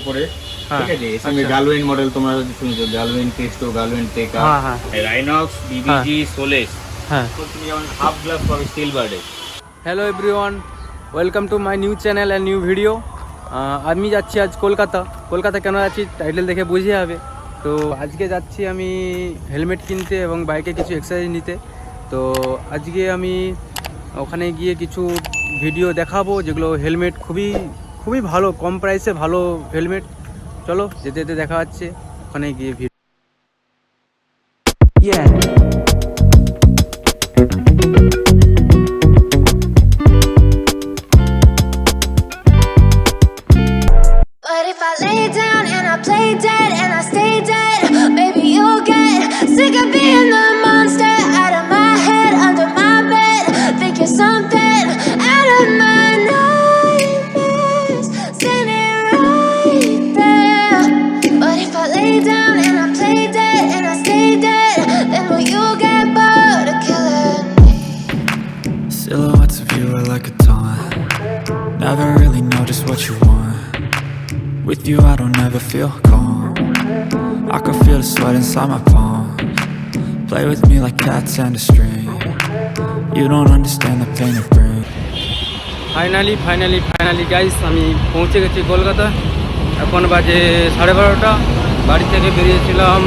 উপরে, ঠিক আছে। এসএমএ গালওয়েন মডেল তোমরা যদি শুনছো, গালওয়েন টেস্টো, গালওয়েন টেকা, রাইনক্স, বিবিজি, সোলেস, হ্যাঁ, তো তুমি যেমন হাফ গ্লাস পাবে স্টিল বার্ডে। Hello everyone, welcome to my new channel and new video. আমি যাচ্ছি আজ কলকাতা কেন যাচ্ছি টাইটেল দেখে বুঝে যাবে। তো আজকে যাচ্ছি আমি হেলমেট কিনতে এবং বাইকে কিছু এক্সারসাইজ নিতে। তো আজকে আমি ওখানে গিয়ে কিছু ভিডিও দেখাবো যেগুলো হেলমেট খুবই ভালো, কম প্রাইসে ভালো হেলমেট। চলো যেতে যেতে দেখা যাচ্ছে ওখানে গিয়ে video. But if I lay down and I play dead and I stay dead, maybe you'll get sick of being the monster out of my head, under my bed. Think you're something out of my nightmares, standing right there. But if I lay down and I play dead and I stay dead, then will you get bored of killing me? Silhouettes of you are like a taunt. Never really know just what you want. With you I don't ever feel calm. I can feel the sweat inside my palms. Play with me like cats and a string. You don't understand the pain it brings. Finally guys, আমি পৌঁছে গেছি কলকাতা। এখন বাজে 12:30। বাড়ি থেকে বেরিয়েছিলাম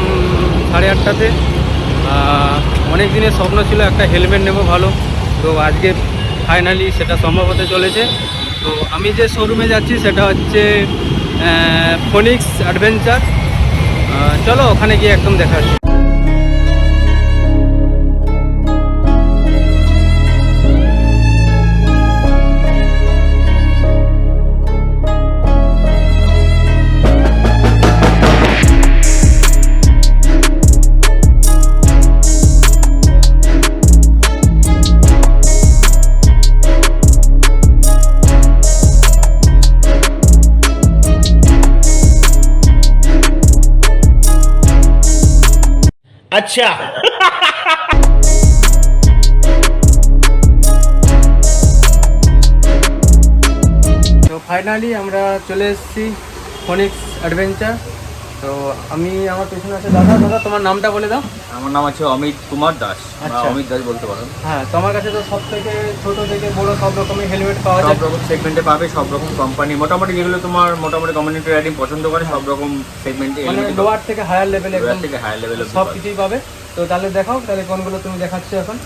8:30-তে। অনেক দিনের স্বপ্ন ছিল একটা হেলমেট নেব ভালো, তো আজকে ফাইনালি সেটা সম্ভব হতে চলেছে। তো আমি যে শোরুমে যাচ্ছি সেটা হচ্ছে ফোনিক্স অ্যাডভেঞ্চার। চলো ওখানে গিয়ে একদম দেখা যাচ্ছে। আচ্ছা, তো ফাইনালি আমরা চলে এসেছি ফোনিক্স অ্যাডভেঞ্চার। তো আমার পেছনে আছে দাদা। তোমার নামটা বলে দাও। আমার নাম আছে অমিত কুমার দাস। আচ্ছা, অমিত দাস বলতে পারো। হ্যাঁ, তোমার কাছে তো সব থেকে ছোট থেকে বড় সব রকমের হেলমেট পাওয়া যায়, সব রকম সেগমেন্টে পাবে, সব রকম কোম্পানি, মোটামুটি যেগুলো তোমার মোটামুটি কমিউনিটি রাইডিং পছন্দ করে সব রকম সেগমেন্টে, মানে লোয়ার থেকে হায়ার লেভেল, লোয়ার থেকে হাই লেভেলে সব কিছুই পাবে। তো তাহলে দেখাও, তাহলে কোনগুলো তুমি দেখাচ্ছ এখন।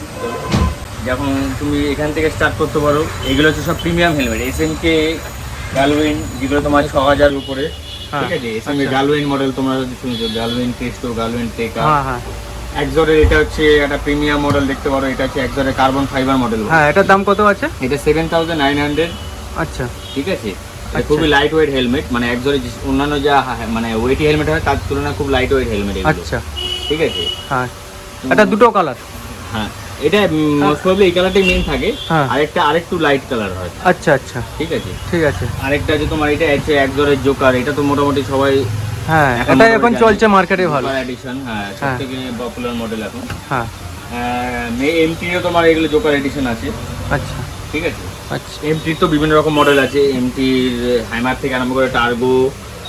যখন তুমি এখান থেকে স্টার্ট করতে পারো, এগুলো হচ্ছে সব প্রিমিয়াম হেলমেট, এসএমকে, গালওয়েন, যেগুলো তোমার 6000 উপরে, ঠিক আছে। এসএমকে গালওয়েন মডেল তোমরা যদি শুনছো, গালওয়েন টেস্টো, গালওয়েন টেকা, এক্সরের এটা হচ্ছে একটা প্রিমিয়াম মডেল দেখতে পারো। এটা হচ্ছে এক্সরের কার্বন ফাইবার মডেল। হ্যাঁ, এটার দাম কত আছে? এটা 7900। আচ্ছা, ঠিক আছে। খুবই লাইট ওয়েট হেলমেট, মানে এক্সরে অন্যান্য যা মানে ওয়েটি হেলমেট হয় তার তুলনায় খুব লাইট ওয়েট হেলমেট। আচ্ছা, ঠিক আছে। হ্যাঁ, এটা দুটো কালার। হ্যাঁ, এটা মোস্ট প্রবাবলি এই কালারটাই মেইন থাকে, আরেকটু লাইট কালার হয়। আচ্ছা, ঠিক আছে। আরেকটা যে তোমার এটা আছে এক্সরের জোকার, এটা তো মোটামুটি সবাই, হ্যাঁ, এটা এখন চলছে মার্কেটে ভালো এডিশন। হ্যাঁ, সবথেকে পপুলার মডেল এখন। হ্যাঁ, এমটিও তোমার এগুলো জোকার এডিশন আছে। আচ্ছা, ঠিক আছে। আচ্ছা, এমটির তো বিভিন্ন রকম মডেল আছে, এমটির হ্যামার থেকে আরম্ভ করে টার্বো,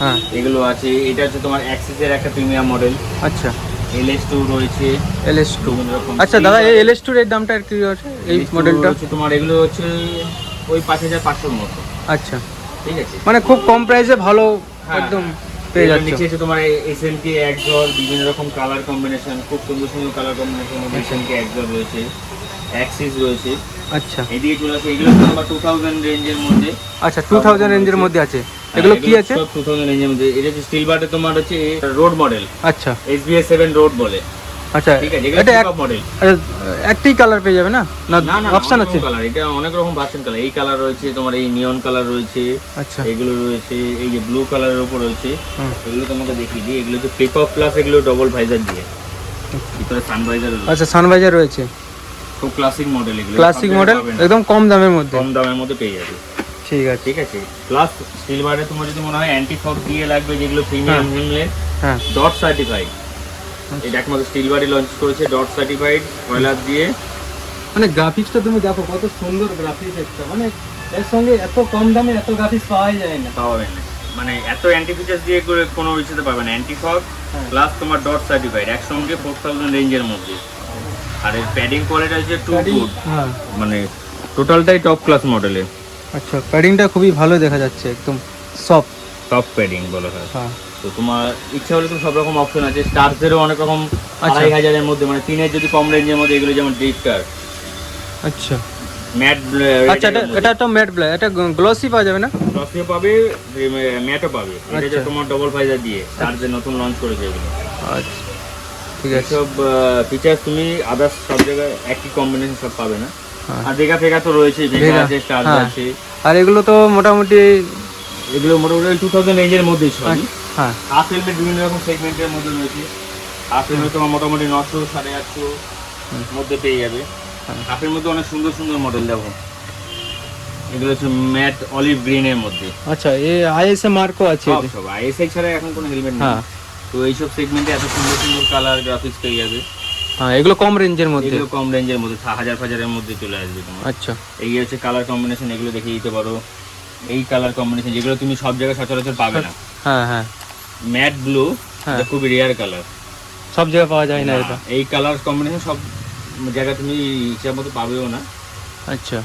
হ্যাঁ, এগুলো আছে। এটা হচ্ছে তোমার অ্যাক্সিসের একটা প্রিমিয়াম মডেল। আচ্ছা, LS2 রয়েছে, LS2। আচ্ছা দাদা, এই LS2 এর দামটা কি আছে এই মডেলটা? হচ্ছে তোমার এগুলো হচ্ছে ওই 5500 এর মতো। আচ্ছা, ঠিক আছে। মানে খুব কম প্রাইসে ভালো একদম পেয়ে যাচ্ছে। নিচে আছে তোমার এসএমকে এক্সর, বিভিন্ন রকম কালার কম্বিনেশন, খুব সুন্দর সুন্দর কালার কম্বিনেশন এসএমকে এক্সর রয়েছে, অ্যাক্সিস রয়েছে। আচ্ছা, এদিকে চলে আসে, এগুলো তোমার 2000 রেঞ্জের মধ্যে। আচ্ছা, 2000 রেঞ্জের মধ্যে আছে। এগুলো কি আছে? 2000 রেঞ্জের মধ্যে। এটা হচ্ছে স্টিল বার্ডে তোমার হচ্ছে রোড মডেল। আচ্ছা, SBA7 রোড বলে। আচ্ছা, ঠিক আছে। এটা এক মডেল, একটাই কালার পেয়ে যাবে না? না, অপশন আছে কালার, এটা অনেক রকম ভার্সন কালার। এই কালার রয়েছে তোমার, এই নিয়ন কালার রয়েছে। আচ্ছা, এগুলো রয়েছে, এই যে ব্লু কালারের উপর রয়েছে। এগুলো তোমাকে দেখিয়ে দিই, এগুলো হচ্ছে ফ্লিপ অফ প্লাস, এগুলো ডবল ভাইজার দিয়ে, ভিতরে সানভাইজার। আচ্ছা, সানভাইজার রয়েছে। খুব ক্লাসিক মডেল, এগুলো ক্লাসিক মডেল, একদম কম দামের মধ্যে পেয়ে যাবে। ঠিক আছে, ঠিক আছে। প্লাস স্টিল বারে তোমার যদি মনে হয় অ্যান্টি ফগ দিয়ে লাগবে, যেগুলো প্রিমিয়াম হেলমেট, হ্যাঁ, ডট সার্টিফাইড। এটা একমাত্র স্টিল বারে লঞ্চ করেছে, ডট সার্টিফাইড অয়েলার দিয়ে। মানে গ্রাফিক্সটা তুমি দেখো কত সুন্দর গ্রাফিক্স একটা, মানে এর সঙ্গে এত কম দামে এত গ্রাফিক্স পাওয়া যায় না। মানে এত অ্যান্টি ফিচার্স দিয়ে করে কোনো ইস্যুতে পাবে না, অ্যান্টি ফগ প্লাস তোমার ডট সার্টিফাইড একসঙ্গে 4000 রেঞ্জের মধ্যে। আর এর প্যাডিং কোয়ালিটি হচ্ছে টু গুড, হ্যাঁ মানে টোটালটাই টপ ক্লাস মডেলের। আচ্ছা, প্যাডিংটা খুবই ভালো দেখা যাচ্ছে, একদম সফট। টপ প্যাডিং বলা হয়। হ্যাঁ তো তোমার ইচ্ছা হলে তো সব রকম অপশন আছে, স্টার্সেরও অনেক রকম আচ্ছা। 2500 মধ্যে, মানে 3000 যদি কম রেঞ্জের মধ্যে, এগুলো যেমন ড্রিফটার, আচ্ছা ম্যাট, আচ্ছা, এটা তো ম্যাট ব্ল্যাক, এটা গ্লসি পাওয়া যাবে না? গ্লসিও পাবে, ম্যাটও পাবে। এটা যে আচ্ছা। তোমার ডবল ফাইজার দিয়ে স্টার্সের নতুন লঞ্চ করেছে এগুলো। আচ্ছা ঠিক আছে। সব ফিচার্স তুমি আদার্স সব জায়গায় একই কম্বিনেশন সব পাবে না। হ্যাঁ। আর ভেগা ফেগা তো রয়েছে, ভেগা ভেগা, আছে, স্টার্স হ্যাঁ। আছে। আর এগুলো তো মোটামুটি এগুলো মোটামুটি 2000 রেঞ্জের মধ্যেই সবই। হ্যাঁ হাফ হেলমেট বিভিন্ন রকম সেগমেন্টের মধ্যে রয়েছে। হাফ হেলমেট তোমার মোটামুটি 900 850 মধ্যে পেয়ে যাবে। হাফের মধ্যে অনেক সুন্দর সুন্দর মডেল দেখো, এগুলো হচ্ছে ম্যাট অলিভ গ্রিনের মধ্যে। আচ্ছা, এই আইএসএ মার্কও আছে এতে? সব আইএসআই ছাড়া এখন কোনো হেলমেট নেই। হ্যাঁ তো এইসব সেগমেন্টে এত সুন্দর সুন্দর কালার গ্রাফিক্স পেয়ে যাবে। হ্যাঁ, এগুলো কম রেঞ্জের মধ্যে? এগুলো কম রেঞ্জের মধ্যে, 1000 মধ্যে চলে আসবে তোমার। আচ্ছা, এই হচ্ছে কালার কম্বিনেশন, এগুলো দেখে দিতে পারো। এই কালার কম্বিনেশন যেগুলো তুমি সব জায়গায় সচরাচর পাবে না। হ্যাঁ হ্যাঁ, ম্যাট ব্লু, হ্যাঁ। এটা খুবই রেয়ার কালার, সব জায়গায় পাওয়া যায় না এটা। এই কালার কম্বিনেশন সব জায়গায় তুমি ইচ্ছা মতো পাবেও না। আচ্ছা,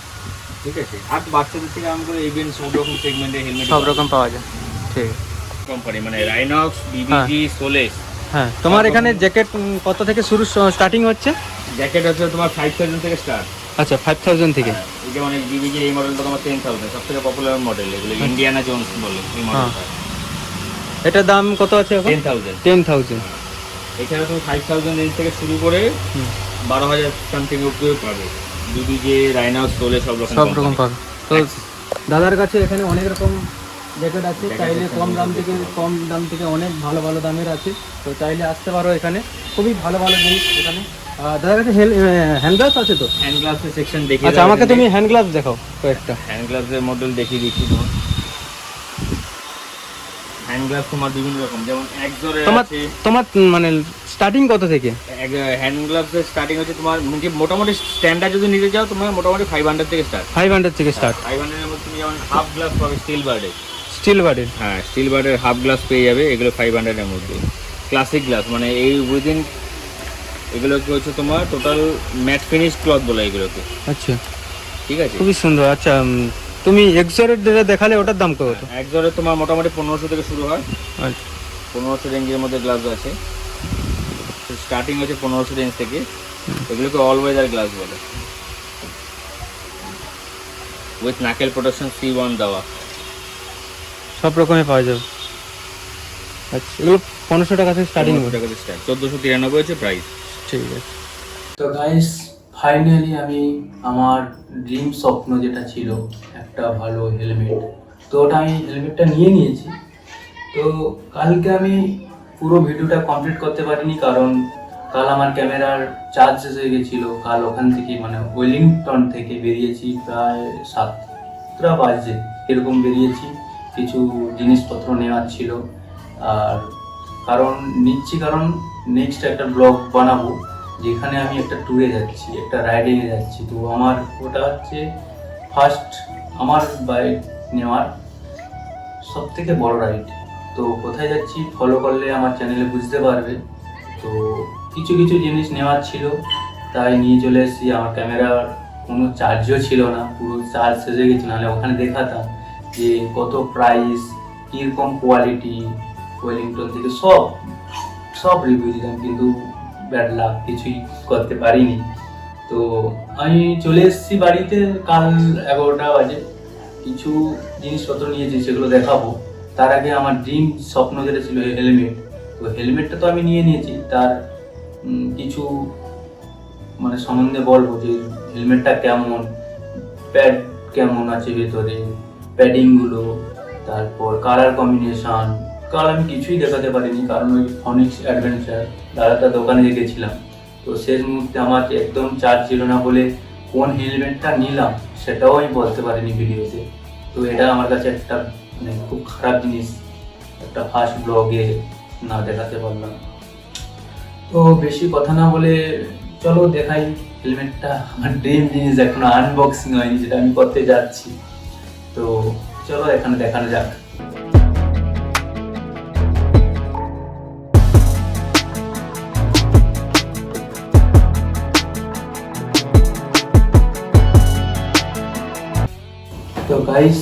ঠিক আছে। আর বাচ্চাদের থেকে আরম্ভ করে ইভেন সব রকম সেগমেন্টের হেলমেট সব রকম পাওয়া যায়। ঠিক আছে। কোম্পানি মানে রাইনক্স, বিবিজি, সোলেস। হ্যাঁ, তোমার এখানে জ্যাকেট কত থেকে শুরু স্টার্টিং হচ্ছে? জ্যাকেট হচ্ছে তোমার 5000 থেকে স্টার্ট। আচ্ছা, 5000 থেকে। এই যেমন এই বিবিজি এই মডেলটা তোমার 10000, সবথেকে পপুলার মডেল এগুলো, ইন্ডিয়ানা জোনস বলে এই মডেলটা। এটার দাম কত আছে এখন? 10000। 10000। এখানে তুমি 5000 রেঞ্জ থেকে শুরু করে 12000 সামথিং অব্দি পাবে। বিবিজি, রাইনক্স, সোলেস সব রকম পাবে। তো দাদার কাছে এখানে অনেক রকম জ্যাকেট আছে, চাইলে কম দাম থেকে অনেক ভালো ভালো দামের আছে। তো চাইলে আসতে পারো এখানে, খুবই ভালো ভালো জিনিস এখানে। দাদার কাছে হ্যান্ড গ্লাভস আছে তো? হ্যান্ড গ্লাভসের সেকশন দেখি। আচ্ছা, আমাকে তুমি হ্যান্ড গ্লাভস দেখাও কয়েকটা। হ্যান্ড গ্লাভসের মডেল দেখিয়ে দিচ্ছি তোমার। হ্যান্ড গ্লাভস তোমার বিভিন্ন রকম, যেমন একজোরের আছে। তোমার মানে স্টার্টিং কত থেকে? হ্যান্ড গ্লাভসের স্টার্টিং হচ্ছে তোমার মোটামুটি স্ট্যান্ডার্ড যদি নিতে যাও তোমার মোটামুটি 500 থেকে স্টার্ট। 500 থেকে স্টার্ট। 500 এর মধ্যে তুমি যেমন হাফ গ্লাস পাবে স্টিল বার্ডের। স্টিল বার্ডের? হ্যাঁ, স্টিল বার্ডের হাফ গ্লাস পেয়ে যাবে, এগুলো 500 এর মধ্যে। ক্লাসিক গ্লাস মানে এই উইদিন, এগুলোকে হচ্ছে তোমার টোটাল ম্যাট ফিনিশ ক্লথ বলে এগুলোকে। আচ্ছা, ঠিক আছে, খুবই সুন্দর। আচ্ছা, তুমি এক্সোরের যেটা দেখালে ওটার দাম কত? একজোরে তোমার মোটামুটি 1500 থেকে শুরু হয়। আচ্ছা, 1500 রেঞ্জের মধ্যে গ্লাভস আছে, স্টার্টিং হচ্ছে 1500 রেঞ্জ থেকে। এগুলোকে অল ওয়েদার গ্লাস বলে, উইথ নাকেল প্রোটেকশন C1 দেওয়া। সব রকমের পাওয়া যাবে। আচ্ছা, এগুলো 1500 টাকা থেকে স্টার্টিং। 1493 হচ্ছে প্রাইস। ঠিক আছে। তো গাইস, ফাইনালি আমি আমার ড্রিম স্বপ্ন যেটা ছিল একটা ভালো হেলমেট, তো ওটা আমি হেলমেটটা নিয়ে নিয়েছি। তো কালকে আমি পুরো ভিডিওটা কমপ্লিট করতে পারিনি, কারণ কাল আমার ক্যামেরার চার্জ শেষ হয়ে গেছিলো। কাল ওখান থেকে মানে ওয়েলিংটন থেকে বেরিয়েছি প্রায় 7টা বাজে এরকম বেরিয়েছি। কিছু জিনিসপত্র নেওয়ার ছিল, আর কারণ নেক্সট একটা ব্লগ বানাবো যেখানে আমি একটা ট্যুরে যাচ্ছি, একটা রাইডিংয়ে যাচ্ছি। তো আমার ওটা হচ্ছে ফার্স্ট আমার বাইক নেওয়ার সব থেকে বড় রাইড। তো কোথায় যাচ্ছি ফলো করলে আমার চ্যানেলে বুঝতে পারবে। তো কিছু জিনিস নেওয়ার ছিল, তাই নিয়ে চলে এসেছি। আমার ক্যামেরার কোনো চার্জও ছিল না, পুরো চার্জ শেষ হয়ে গেছে, নাহলে ওখানে দেখাতাম যে কত প্রাইস, কীরকম কোয়ালিটি, ওয়েলিংটন থেকে সব রিভিউ দিলাম, কিন্তু ব্যাড লাক, কিছুই করতে পারিনি। তো আমি চলে এসেছি বাড়িতে কাল 11টা বাজে। কিছু জিনিসপত্র নিয়েছি, সেগুলো দেখাবো। তার আগে আমার ড্রিম স্বপ্ন যেটা ছিল হেলমেট, তো হেলমেটটা তো আমি নিয়ে নিয়েছি। তার কিছু মানে সম্বন্ধে বলবো যে হেলমেটটা কেমন, প্যাড কেমন আছে ভেতরে, প্যাডিংগুলো, তারপর কালার কম্বিনেশন। কাল আমি কিছুই দেখাতে পারিনি, কারণ ওই ফনিক্স অ্যাডভেঞ্চার দাদাটা দোকানে রেখেছিলাম। তো শেষ মুহূর্তে আমার একদম চার্জ ছিল না বলে কোন হেলমেটটা নিলাম সেটাও আমি বলতে পারিনি ভিডিওতে। তো এটা আমার কাছে একটা মানে খুব খারাপ জিনিস, একটা ফার্স্ট ব্লগে না দেখাতে পারলাম। তো বেশি কথা না বলে চলো দেখাই হেলমেটটা। আমার ড্রিম জিনিস এখনো আনবক্সিং হয়নি, যেটা আমি করতে যাচ্ছি। তো চলো এখানে দেখানো যাক। গাইস,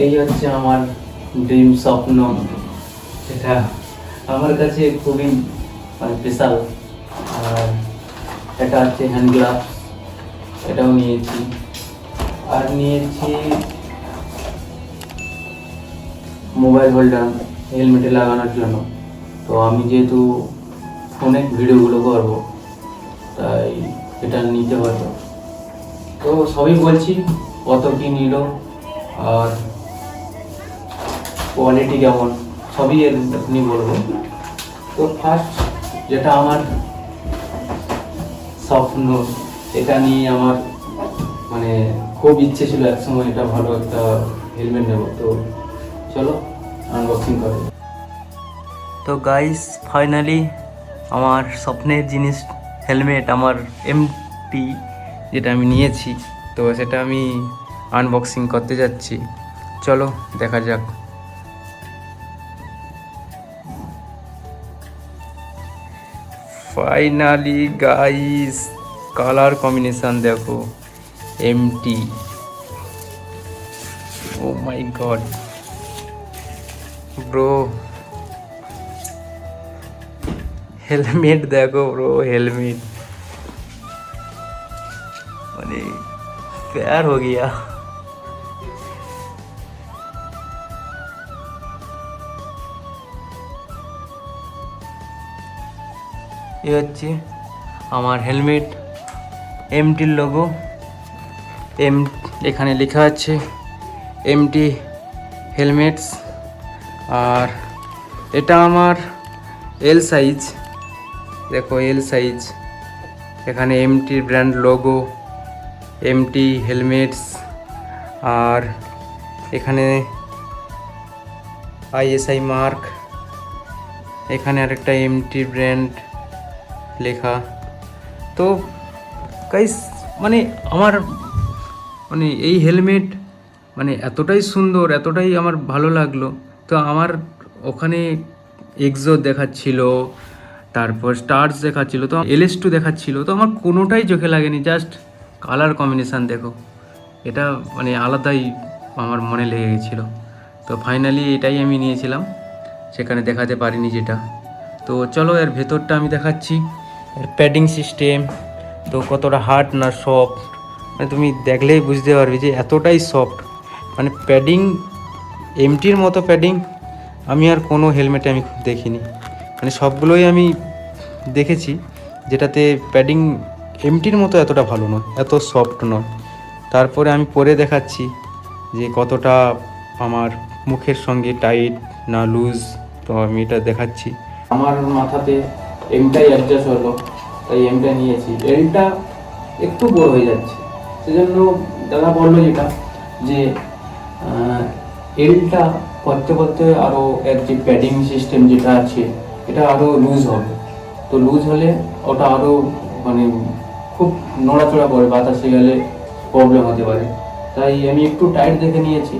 এই হচ্ছে আমার ড্রিম স্বপ্ন, এটা আমার কাছে খুবই মানে স্পেশাল। আর এটা হচ্ছে হ্যান্ড গ্লাভস, এটাও নিয়েছি। আর নিয়েছি মোবাইল হোল্ডার হেলমেটে লাগানোর জন্য। তো আমি যেহেতু ফোনে ভিডিওগুলো করবো তাই এটা নিতে হতো। তো সবই বলছি কত কি নিল আর কোয়ালিটি কেমন, সবই এর আপনি বলবো। তো ফার্স্ট যেটা আমার স্বপ্ন, এটা নিয়ে আমার মানে খুব ইচ্ছে ছিল একসময় এটা ভালো একটা হেলমেট নেব। তো চলো আনবক্সিং করি। তো গাইস, ফাইনালি আমার স্বপ্নের জিনিস হেলমেট, আমার এমটি যেটা আমি নিয়েছি, তো সেটা আমি আনবক্সিং করতে যাচ্ছি। চলো দেখা যাক। ফাইনালি গাইস, কালার কম্বিনেশন দেখো, এমটি। ও মাই গড ব্রো, हेलमेट देखो ब्रो, हेलमेट मैंने प्यार हो गया। ये হচ্ছে আমার হেলমেট, এমটির লোগো, এখানে লেখা আছে এমটি হেলমেটস। আর এটা আমার এল সাইজ, দেখো এল সাইজ। এখানে এমটির ব্র্যান্ড লোগো, এমটি হেলমেটস। আর এখানে আইএসআই মার্ক, এখানে আরেকটা এমটির ব্র্যান্ড লেখা। তো গাইস মানে আমার মানে এই হেলমেট মানে এতটাই সুন্দর, এতটাই আমার ভালো লাগলো। তো আমার ওখানে এক্সো দেখাচ্ছিল, তারপর স্টার্স দেখাচ্ছিল, তো LS2 দেখাচ্ছিল, তো আমার কোনোটাই চোখে লাগেনি। জাস্ট কালার কম্বিনেশান দেখো, এটা মানে আলাদাই আমার মনে লেগে গেছিলো। তো ফাইনালি এটাই আমি নিয়েছিলাম, সেখানে দেখাতে পারিনি যেটা। তো চলো এর ভেতরটা আমি দেখাচ্ছি, এর প্যাডিং সিস্টেম তো কতটা হার্ড না সফট, মানে তুমি দেখলেই বুঝতে পারবে যে এতটাই সফট। মানে প্যাডিং এমটির মতো প্যাডিং আমি আর কোনো হেলমেটে আমি দেখিনি। মানে সবগুলোই আমি দেখেছি যেটাতে প্যাডিং এমটির মতো এতটা ভালো নয়, এত সফট নয়। তারপরে আমি পরে দেখাচ্ছি যে কতটা আমার মুখের সঙ্গে টাইট না লুজ, তো আমি এটা দেখাচ্ছি। আমার মাথাতে এমটাই অ্যাডজাস্ট হলো, তাই এমটা নিয়েছি। এলটা একটু বড় হয়ে যাচ্ছে, সেজন্য দাদা বললো যেটা যে এলটা করতে করতে আরও এর যে প্যাডিং সিস্টেম যেটা আছে এটা আরও লুজ হবে। তো লুজ হলে ওটা আরও মানে খুব নড়াচড়া করে, বাতাসে গেলে প্রবলেম হতে পারে। তাই আমি একটু টাইট দেখে নিয়েছি।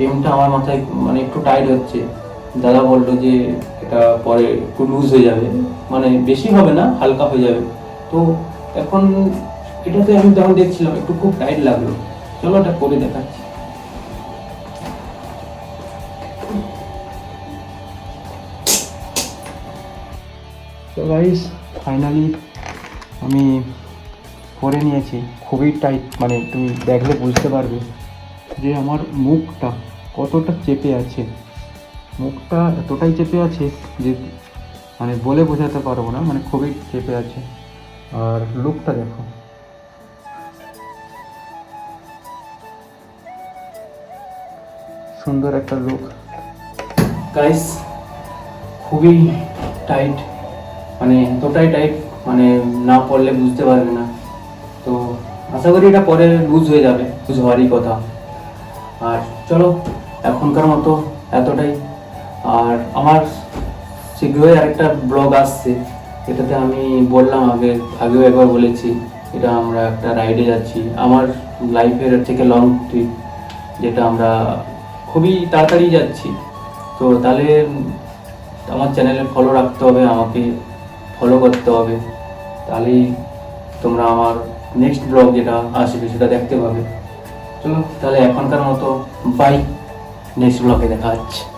এমটা আমার মাথায় মানে একটু টাইট হচ্ছে, দাদা বললো যে এটা পরে একটু লুজ হয়ে যাবে, মানে বেশি হবে না, হালকা হয়ে যাবে। তো এখন এটাতে আমি যখন দেখছিলাম একটু খুব টাইট লাগলো। চলো এটা করে দেখাচ্ছি। তো গাইস ফাইনালি আমি পরে নিয়েছি, খুবই টাইট, মানে তুমি দেখলে বুঝতে পারবে যে আমার মুখটা কতটা চেপে আছে। মুখটা এতটাই চেপে আছে যে মানে বলে বোঝাতে পারবো না, মানে খুবই চেপে আছে। আর লুকটা দেখো, সুন্দর একটা লুক। গাইস খুবই টাইট, মানে এতটাই টাইট মানে না পড়লে বুঝতে পারবে না। তো আশা করি এটা পরে লুজ হয়ে যাবে, লুজ হওয়ারই কথা। আর চলো এখনকার মতো এতটাই। আর আমার শীঘ্রই আরেকটা ব্লগ আসছে, এটাতে আমি বললাম আগেও একবার বলেছি, এটা আমরা একটা রাইডে যাচ্ছি, আমার লাইফের থেকে লং ট্রিপ, যেটা আমরা খুবই তাড়াতাড়ি যাচ্ছি। তো তাহলে আমার চ্যানেলে ফলো রাখতে হবে, আমাকে ফলো করতে হবে, তাহলেই তোমরা আমার নেক্সট ব্লগ যেটা আসবে সেটা দেখতে পাবে। চলো তাহলে এখনকার মতো বাই, নেক্সট ব্লগে দেখা হচ্ছে।